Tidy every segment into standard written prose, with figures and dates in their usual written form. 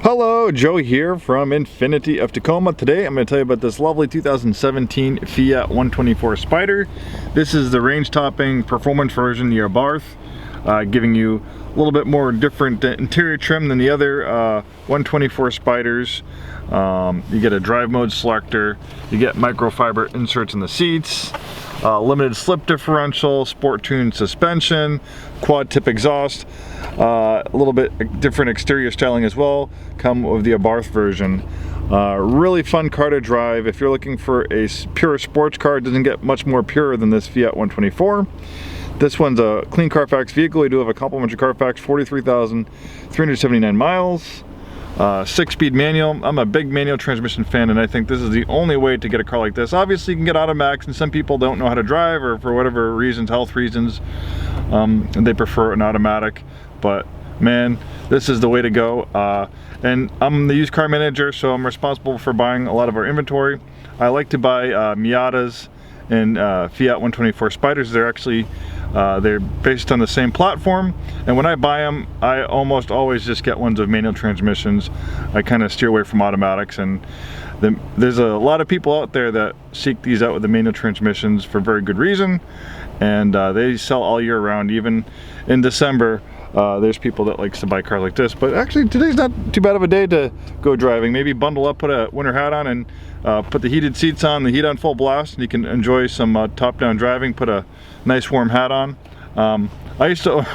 Hello, Joe here from Infiniti of Tacoma. Today I'm going to tell you about this lovely 2017 Fiat 124 Spider. This is the range-topping performance version, the Abarth, giving you a little bit more different interior trim than the other 124 Spiders. You get a drive mode selector, you get microfiber inserts in the seats, limited slip differential, sport tuned suspension, quad tip exhaust, a little bit different exterior styling as well, come with the Barth version. Really fun car to drive. If you're looking for a pure sports car, it doesn't get much more pure than this Fiat 124. This one's a clean Carfax vehicle. You do have a complimentary Carfax, 43,379 miles. 6-speed manual. I'm a big manual transmission fan, and I think this is the only way to get a car like this. Obviously you can get automatics, and some people don't know how to drive, or for whatever reasons, health reasons, they prefer an automatic. But man, this is the way to go. And I'm the used car manager, so I'm responsible for buying a lot of our inventory. I like to buy Miatas and Fiat 124 Spiders. They're actually they're based on the same platform, and when I buy them, I almost always just get ones with manual transmissions. I kind of steer away from automatics, and there's a lot of people out there that seek these out with the manual transmissions for very good reason, and they sell all year round. Even in December, there's people that likes to buy cars like this. But actually today's not too bad of a day to go driving. Maybe bundle up, put a winter hat on, and put the heated seats on, the heat on full blast, and you can enjoy some top-down driving. Put a nice warm hat on. I used to own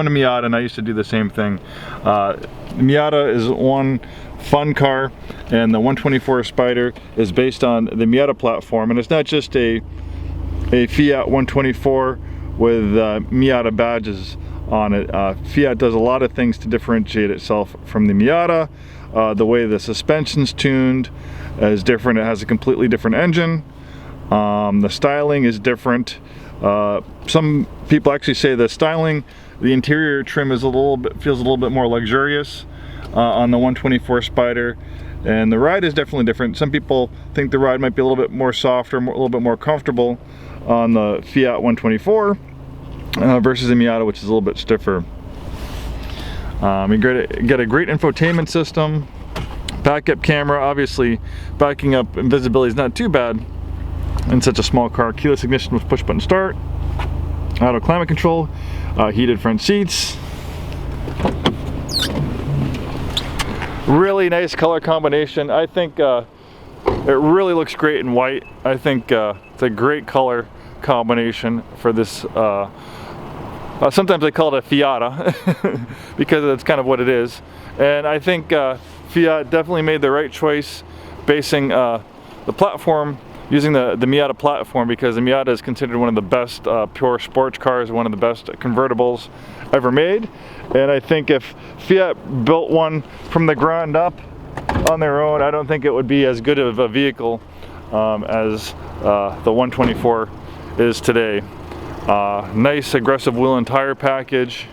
a Miata, and I used to do the same thing. Miata is one fun car, and the 124 Spider is based on the Miata platform, and it's not just a Fiat 124 with Miata badges on it. Fiat does a lot of things to differentiate itself from the Miata. The way the suspension's tuned is different. It has a completely different engine. The styling is different. Some people actually say the styling, the interior trim is feels a little bit more luxurious on the 124 Spider, and the ride is definitely different. Some people think the ride might be a little bit more softer, a little bit more comfortable on the Fiat 124 versus the Miata, which is a little bit stiffer. You get a great infotainment system, backup camera. Obviously backing up and visibility is not too bad in such a small car. Keyless ignition with push button start, auto climate control, heated front seats. Really nice color combination. I think it really looks great in white. I think it's a great color combination for this. Sometimes they call it a Fiata because that's kind of what it is. And I think Fiat definitely made the right choice basing the platform, using the Miata platform, because the Miata is considered one of the best pure sports cars, one of the best convertibles ever made. And I think if Fiat built one from the ground up on their own, I don't think it would be as good of a vehicle as the 124 is today. Nice aggressive wheel and tire package.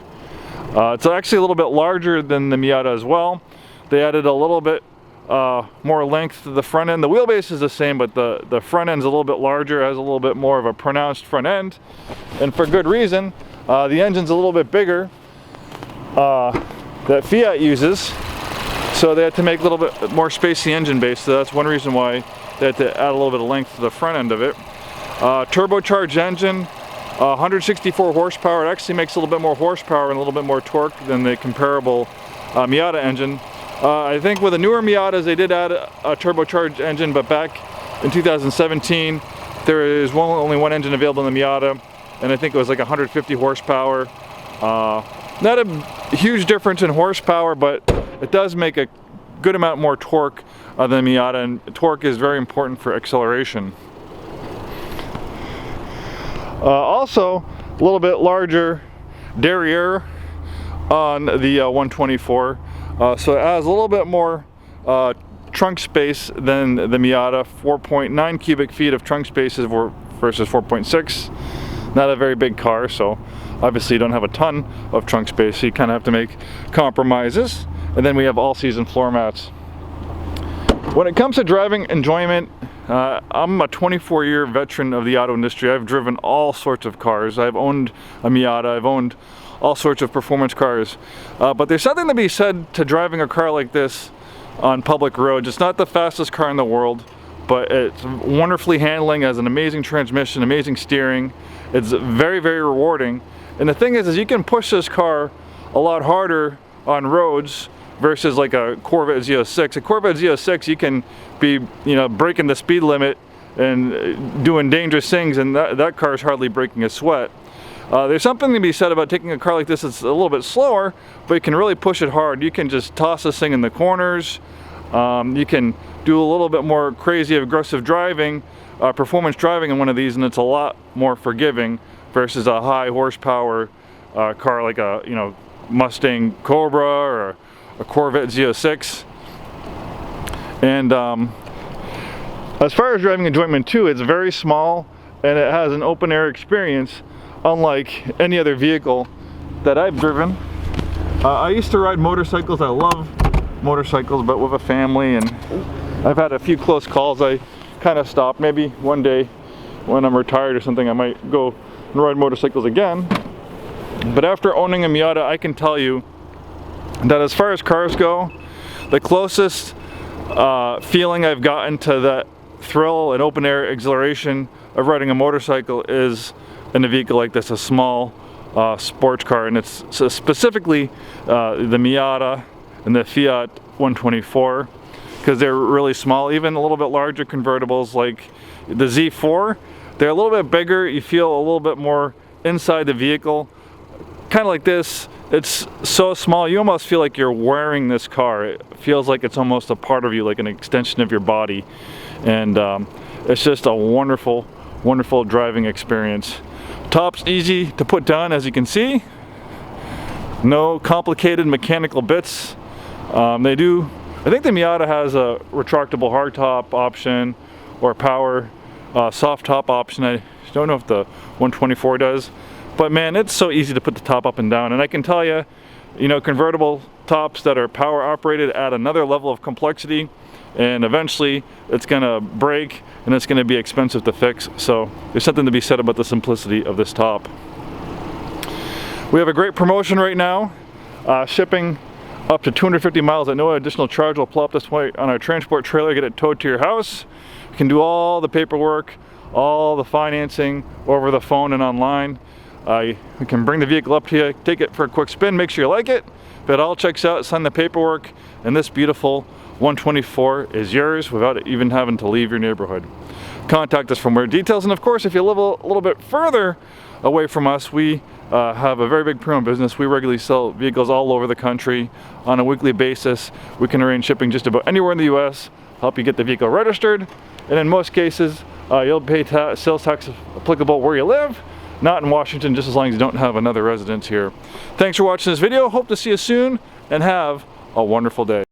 It's actually a little bit larger than the Miata as well. They added a little bit more length to the front end. The wheelbase is the same, but the front end's a little bit larger, has a little bit more of a pronounced front end, and for good reason. The engine's a little bit bigger that Fiat uses, so they had to make a little bit more space in the engine base, so that's one reason why they had to add a little bit of length to the front end of it. Turbocharged engine, 164 horsepower. It actually makes a little bit more horsepower and a little bit more torque than the comparable Miata engine. I think with the newer Miatas they did add a turbocharged engine, but back in 2017 there is only one engine available in the Miata, and I think it was like 150 horsepower. Not a huge difference in horsepower, but it does make a good amount more torque than the Miata, and torque is very important for acceleration. Also, a little bit larger derriere on the 124, so it has a little bit more trunk space than the Miata. 4.9 cubic feet of trunk space versus 4.6. Not a very big car, so obviously you don't have a ton of trunk space, so you kind of have to make compromises. And then we have all-season floor mats. When it comes to driving enjoyment, I'm a 24-year veteran of the auto industry. I've driven all sorts of cars. I've owned a Miata, I've owned all sorts of performance cars. But there's something to be said to driving a car like this on public roads. It's not the fastest car in the world, but it's wonderfully handling, has an amazing transmission, amazing steering. It's very, very rewarding. And the thing is you can push this car a lot harder on roads versus like a Corvette Z06. A Corvette Z06, you can be, you know, breaking the speed limit and doing dangerous things, and that car is hardly breaking a sweat. There's something to be said about taking a car like this that's a little bit slower, but you can really push it hard. You can just toss this thing in the corners. You can do a little bit more crazy aggressive driving, performance driving in one of these, and it's a lot more forgiving versus a high horsepower car like a, you know, Mustang Cobra or a Corvette Z06. And as far as driving enjoyment too, it's very small and it has an open air experience unlike any other vehicle that I've driven. I used to ride motorcycles. I love motorcycles, but with a family, and I've had a few close calls. I kind of stopped. Maybe one day when I'm retired or something, I might go and ride motorcycles again. But after owning a Miata, I can tell you that as far as cars go, the closest feeling I've gotten to that thrill and open air exhilaration of riding a motorcycle is in a vehicle like this, a small sports car. And it's specifically the Miata and the Fiat 124, because they're really small. Even a little bit larger convertibles like the Z4, they're a little bit bigger. You feel a little bit more inside the vehicle. Kind of like this, it's so small you almost feel like you're wearing this car. It feels like it's almost a part of you, like an extension of your body. And it's just a wonderful, wonderful driving experience. Top's easy to put down, as you can see. No complicated mechanical bits. I think the Miata has a retractable hardtop option or power soft top option. I don't know if the 124 does, but man, it's so easy to put the top up and down. And I can tell you, you know, convertible tops that are power operated add another level of complexity, and eventually it's gonna break and it's gonna be expensive to fix. So there's something to be said about the simplicity of this top. We have a great promotion right now, shipping up to 250 miles at no additional charge. We'll pull up this way on our transport trailer, get it towed to your house. You can do all the paperwork, all the financing over the phone and online. We can bring the vehicle up to you, take it for a quick spin, make sure you like it. If it all checks out, sign the paperwork, and this beautiful 124 is yours without even having to leave your neighborhood. Contact us for more details, and of course, if you live a little bit further away from us, we have a very big pre-owned business. We regularly sell vehicles all over the country on a weekly basis. We can arrange shipping just about anywhere in the US, help you get the vehicle registered, and in most cases, you'll pay sales tax applicable where you live, not in Washington, just as long as you don't have another residence here. Thanks for watching this video. Hope to see you soon, and have a wonderful day.